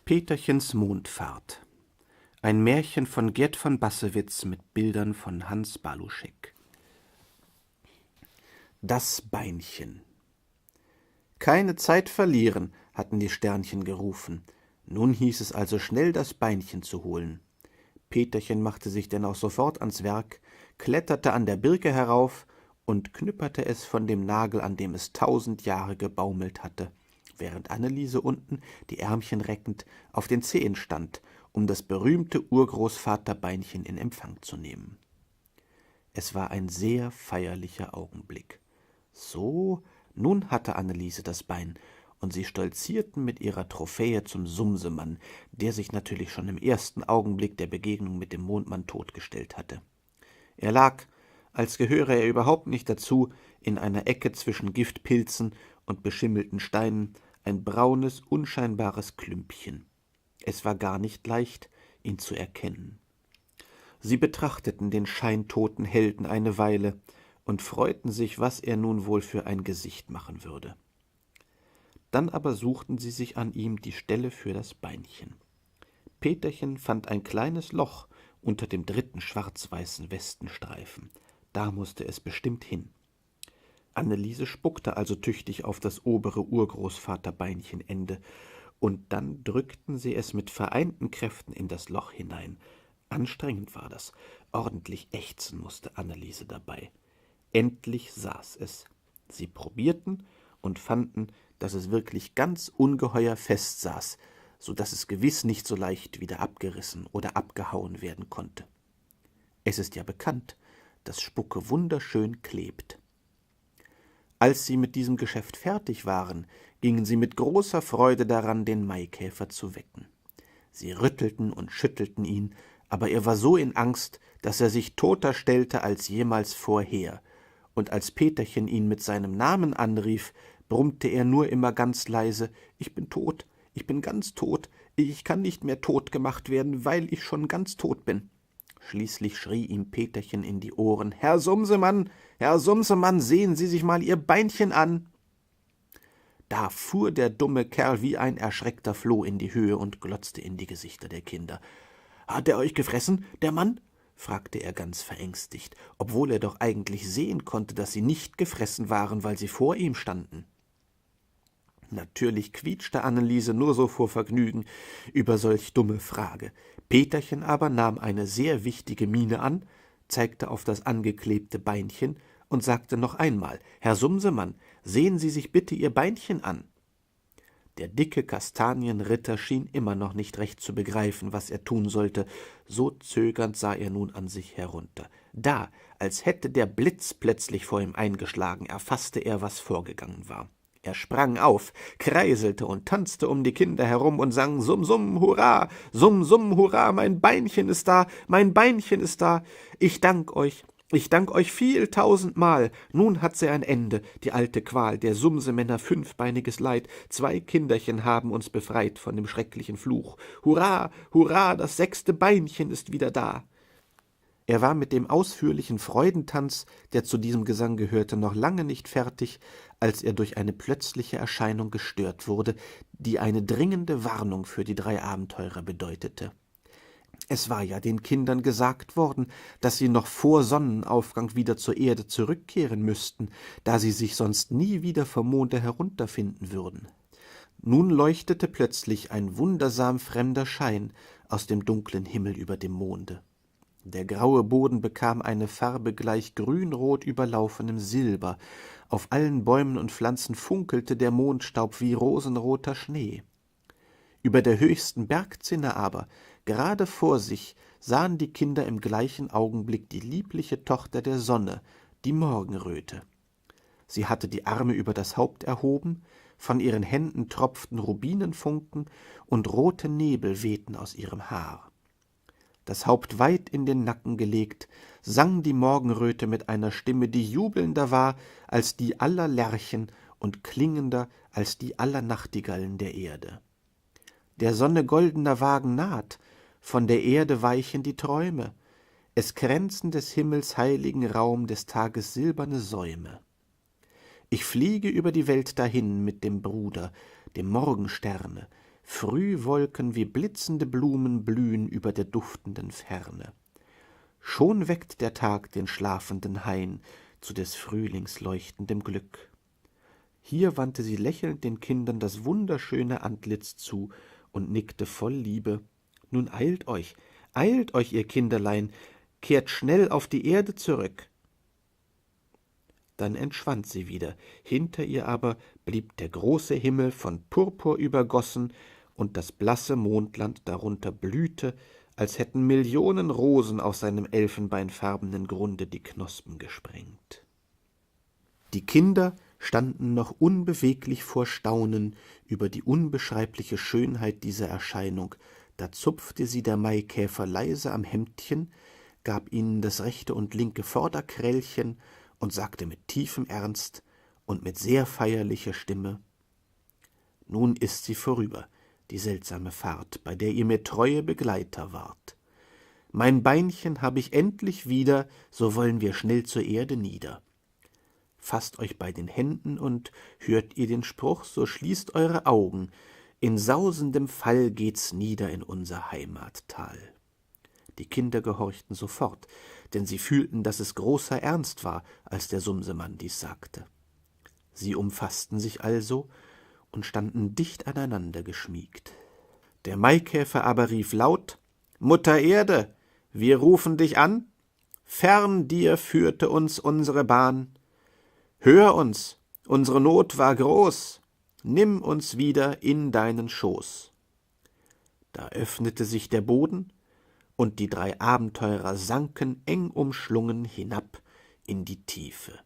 Peterchens Mondfahrt. Ein Märchen von Gerd von Bassewitz mit Bildern von Hans Baluschek. Das Beinchen. Keine Zeit verlieren, hatten die Sternchen gerufen. Nun hieß es also schnell, das Beinchen zu holen. Peterchen machte sich denn auch sofort ans Werk, kletterte an der Birke herauf und knüpperte es von dem Nagel, an dem es 1000 Jahre gebaumelt hatte, während Anneliese unten, die Ärmchen reckend, auf den Zehen stand, um das berühmte Urgroßvaterbeinchen in Empfang zu nehmen. Es war ein sehr feierlicher Augenblick. So, nun hatte Anneliese das Bein, und sie stolzierten mit ihrer Trophäe zum Sumsemann, der sich natürlich schon im ersten Augenblick der Begegnung mit dem Mondmann totgestellt hatte. Er lag, als gehöre er überhaupt nicht dazu, in einer Ecke zwischen Giftpilzen und beschimmelten Steinen, ein braunes, unscheinbares Klümpchen. Es war gar nicht leicht, ihn zu erkennen. Sie betrachteten den scheintoten Helden eine Weile und freuten sich, was er nun wohl für ein Gesicht machen würde. Dann aber suchten sie sich an ihm die Stelle für das Beinchen. Peterchen fand ein kleines Loch unter dem 3. schwarz-weißen Westenstreifen. Da mußte es bestimmt hin. Anneliese spuckte also tüchtig auf das obere Urgroßvaterbeinchenende, und dann drückten sie es mit vereinten Kräften in das Loch hinein. Anstrengend war das. Ordentlich ächzen mußte Anneliese dabei. Endlich saß es. Sie probierten und fanden, dass es wirklich ganz ungeheuer fest saß, so daß es gewiß nicht so leicht wieder abgerissen oder abgehauen werden konnte. Es ist ja bekannt, dass Spucke wunderschön klebt. Als sie mit diesem Geschäft fertig waren, gingen sie mit großer Freude daran, den Maikäfer zu wecken. Sie rüttelten und schüttelten ihn, aber er war so in Angst, dass er sich toter stellte als jemals vorher, und als Peterchen ihn mit seinem Namen anrief, brummte er nur immer ganz leise: »Ich bin tot, ich bin ganz tot, ich kann nicht mehr tot gemacht werden, weil ich schon ganz tot bin.« Schließlich schrie ihm Peterchen in die Ohren: »Herr Sumsemann, sehen Sie sich mal Ihr Beinchen an!« Da fuhr der dumme Kerl wie ein erschreckter Floh in die Höhe und glotzte in die Gesichter der Kinder. »Hat er euch gefressen, der Mann?« fragte er ganz verängstigt, obwohl er doch eigentlich sehen konnte, dass sie nicht gefressen waren, weil sie vor ihm standen. Natürlich quietschte Anneliese nur so vor Vergnügen über solch dumme Frage. Peterchen aber nahm eine sehr wichtige Miene an, zeigte auf das angeklebte Beinchen und sagte noch einmal: »Herr Sumsemann, sehen Sie sich bitte Ihr Beinchen an.« Der dicke Kastanienritter schien immer noch nicht recht zu begreifen, was er tun sollte. So zögernd sah er nun an sich herunter. Da, als hätte der Blitz plötzlich vor ihm eingeschlagen, erfaßte er, was vorgegangen war. Er sprang auf, kreiselte und tanzte um die Kinder herum und sang: »Sum, sum, hurra! Sum, sum, hurra! Mein Beinchen ist da! Mein Beinchen ist da! Ich dank euch viel tausendmal. Nun hat sie ein Ende, die alte Qual, der Sumsemänner fünfbeiniges Leid. 2 Kinderchen haben uns befreit von dem schrecklichen Fluch. Hurra, hurra, das 6. Beinchen ist wieder da.« Er war mit dem ausführlichen Freudentanz, der zu diesem Gesang gehörte, noch lange nicht fertig, als er durch eine plötzliche Erscheinung gestört wurde, die eine dringende Warnung für die 3 Abenteurer bedeutete. Es war ja den Kindern gesagt worden, dass sie noch vor Sonnenaufgang wieder zur Erde zurückkehren müssten, da sie sich sonst nie wieder vom Monde herunterfinden würden. Nun leuchtete plötzlich ein wundersam fremder Schein aus dem dunklen Himmel über dem Monde. Der graue Boden bekam eine Farbe gleich grünrot überlaufenem Silber, auf allen Bäumen und Pflanzen funkelte der Mondstaub wie rosenroter Schnee. Über der höchsten Bergzinne aber, gerade vor sich, sahen die Kinder im gleichen Augenblick die liebliche Tochter der Sonne, die Morgenröte. Sie hatte die Arme über das Haupt erhoben, von ihren Händen tropften Rubinenfunken und rote Nebel wehten aus ihrem Haar. Das Haupt weit in den Nacken gelegt, sang die Morgenröte mit einer Stimme, die jubelnder war als die aller Lerchen und klingender als die aller Nachtigallen der Erde. Der Sonne goldener Wagen naht, von der Erde weichen die Träume, es kränzen des Himmels heiligen Raum des Tages silberne Säume. Ich fliege über die Welt dahin mit dem Bruder, dem Morgensterne, Frühwolken wie blitzende Blumen blühen über der duftenden Ferne. Schon weckt der Tag den schlafenden Hain zu des Frühlings leuchtendem Glück. Hier wandte sie lächelnd den Kindern das wunderschöne Antlitz zu und nickte voll Liebe. »Nun eilt euch, ihr Kinderlein, kehrt schnell auf die Erde zurück.« Dann entschwand sie wieder, hinter ihr aber blieb der große Himmel von Purpur übergossen, und das blasse Mondland darunter blühte, als hätten Millionen Rosen aus seinem elfenbeinfarbenen Grunde die Knospen gesprengt. Die Kinder standen noch unbeweglich vor Staunen über die unbeschreibliche Schönheit dieser Erscheinung, da zupfte sie der Maikäfer leise am Hemdchen, gab ihnen das rechte und linke Vorderkrällchen und sagte mit tiefem Ernst und mit sehr feierlicher Stimme: »Nun ist sie vorüber, die seltsame Fahrt, bei der ihr mir treue Begleiter wart. Mein Beinchen hab ich endlich wieder, so wollen wir schnell zur Erde nieder. Fasst euch bei den Händen und hört ihr den Spruch, so schließt eure Augen, in sausendem Fall geht's nieder in unser Heimattal.« Die Kinder gehorchten sofort, denn sie fühlten, dass es großer Ernst war, als der Sumsemann dies sagte. Sie umfassten sich also und standen dicht aneinander geschmiegt. Der Maikäfer aber rief laut: »Mutter Erde, wir rufen dich an, fern dir führte uns unsere Bahn. Hör uns, unsere Not war groß, nimm uns wieder in deinen Schoß.« Da öffnete sich der Boden, und die 3 Abenteurer sanken eng umschlungen hinab in die Tiefe.